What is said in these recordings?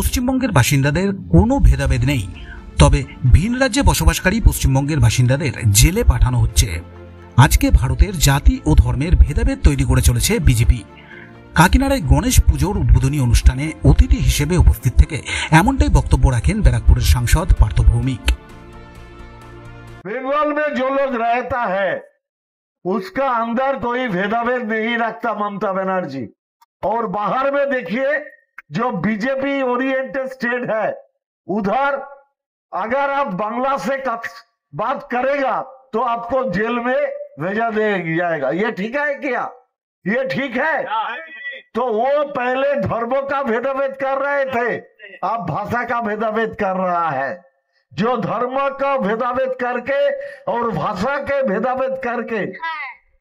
পশ্চিমবঙ্গের বাসিন্দাদের কোনো ভেদাভেদ নেই, তবে ভিন রাজ্যে বসবাসকারী পশ্চিমবঙ্গের বাসিন্দাদের জেলে পাঠানো হচ্ছে। আজকে ভারতের জাতি ও ধর্মের ভেদাভেদ তৈরি করে চলেছে বিজেপি। কাকিনাড়ায় গণেশ পুজোর উদ্বোধনী অনুষ্ঠানে অতিথি হিসেবে উপস্থিত থেকে এমনটাই বক্তব্য রাখেন ব্যারাকপুরের সাংসদ পার্থ ভৌমিক। बंगाल में जो लोग रहता है उसका अंदर कोई भेदाभेद नहीं रखता ममता बनर्जी, और बाहर में देखिए जो बीजेपी ओरिएंटेड स्टेट है उधर अगर आप बांग्ला से बात करेगा तो आपको जेल में भेजा दिया जाएगा। ये ठीक है क्या? ये ठीक है? तो वो पहले धर्मों का भेदाभेद कर रहे थे, अब भाषा का भेदाभेद कर रहा है। जो धर्म का भेदाभेद करके और भाषा के भेदाभेद करके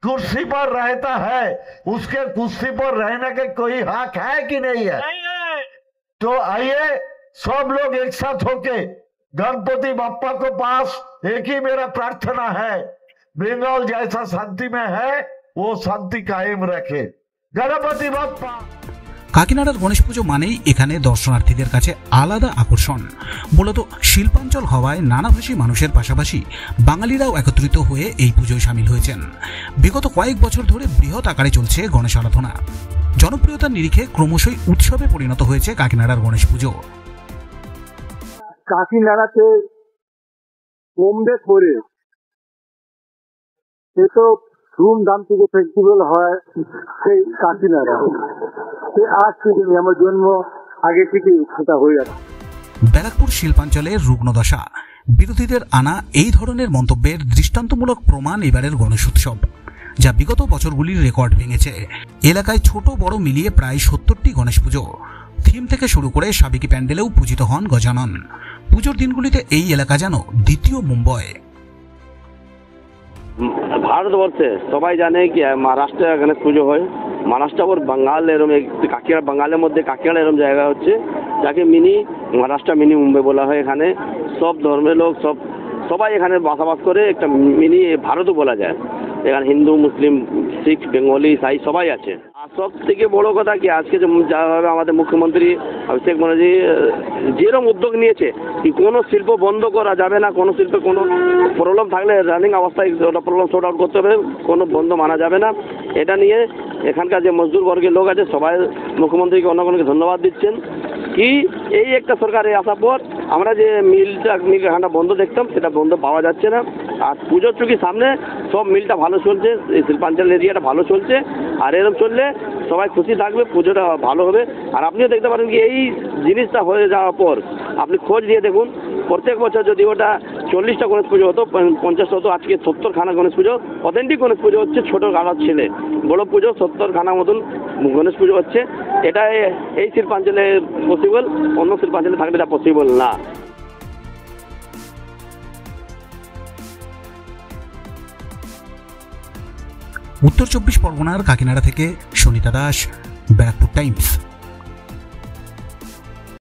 कुर्सी पर रहता है, उसके कुर्सी पर रहने के कोई हक है कि नहीं है? तो आइए सब लोग एक साथ होके गणपति बप्पा को पास एक ही मेरा प्रार्थना है, बंगाल जैसा शांति में है वो शांति कायम रखे। गणपति बप्पा। কাকিনাড়ার গণেশ পুজো মানেই এখানে দর্শনার্থীদের কাছে আলাদা আকর্ষণ। মূলত শিল্পাঞ্চল হওয়ায় নানাভাষী মানুষের পাশাপাশি বাঙালিরাও একত্রিত হয়ে এই পুজোয় সামিল হয়েছেন। বিগত কয়েক বছর ধরে বৃহৎ আকারে চলছে গণেশ আরাধনা। জনপ্রিয়তার নিরিখে ক্রমশই উৎসবে পরিণত হয়েছে কাকিনাড়ার গণেশ পুজো। কাকিনাড়াতে কমবে করে এতো ধুমধাম থেকে ফেস্টিভ্যাল হয় সেই কাকিনাড়া, সে আজ থেকে আমার জন্ম আগে থেকে সেটা হয়ে যাচ্ছে। ব্যারাকপুর শিল্পাঞ্চলের রুগ্নদশা, বিরোধীদের আনা এই ধরনের মন্তব্যের দৃষ্টান্তমূলক প্রমাণ এবারের গণেশ উৎসব, যা বিগত বছরগুলির রেকর্ড ভেঙেছে। এলাকায় ছোট বড় মিলিয়ে প্রায় 70টি গণেশ পুজো। থিম থেকে শুরু করে সাবেকি প্যান্ডেলেও পূজিত হন গজানন। পুজোর দিনগুলিতে এই এলাকা যেন দ্বিতীয় মুম্বই। ভারতবর্ষে সবাই জানে কি মহারাষ্ট্রে গণেশ পুজো হয়। মহারাষ্ট্র আবার বাঙ্গাল এরম কাকিনাড়া, বাঙ্গালের মধ্যে কাকিনাড়া এরম জায়গা হচ্ছে যাকে মিনি মহারাষ্ট্র মিনি মুম্বাই বলা হয়। এখানে সব ধর্মের লোক সবাই এখানে বসবাস করে, একটা মিনি ভারতও বলা যায়। এখানে হিন্দু, মুসলিম, শিখ, বেঙ্গলি, সাই সবাই আছে। আর সব থেকে বড় কথা কি আজকে যাভাবে আমাদের মুখ্যমন্ত্রী অভিষেক ব্যানার্জি যেরকম উদ্যোগ নিয়েছে কি কোনো শিল্প বন্ধ করা যাবে না, কোনো শিল্পে কোনো প্রবলেম থাকলে রানিং অবস্থায় ওটা প্রবলেম সর্ট আউট করতে হবে, কোনো বন্ধ মানা যাবে না। এটা নিয়ে এখানকার যে মজদুর বর্গের লোক আছে সবাই মুখ্যমন্ত্রীকে অনেক ধন্যবাদ দিচ্ছেন। কি এই একটা সরকারে আসার পর আমরা যে মিলখানটা বন্ধ দেখতাম সেটা বন্ধ পাওয়া যাচ্ছে না। আর পুজোর চুকি সামনে সব মিলটা ভালো চলছে, এই শিল্পাঞ্চল এরিয়াটা ভালো চলছে। আর এরকম চললে সবাই খুশি থাকবে, পুজোটা ভালো হবে। আর আপনিও দেখতে পারেন কি এই জিনিসটা হয়ে যাওয়ার পর আপনি খোঁজ দিয়ে দেখুন, প্রত্যেক বছর যদি ওটা 40টা গণেশ পুজো হতো, 50 হতো, আজকে 70খানা গণেশ পুজো। অথেন্টিক গণেশ পুজো হচ্ছে ছোটো খানার ছেলে, বড় পুজো 70খানার মতন গণেশ পুজো হচ্ছে। এটা এই শিল্পাঞ্চলে পসিবল, অন্য শিল্পাঞ্চলে থাকলে এটা পসিবল না। উত্তর 24 পরগনার কাকিনাড়া থেকে সুনিতা দাস, ব্যারাকপুর টাইমস।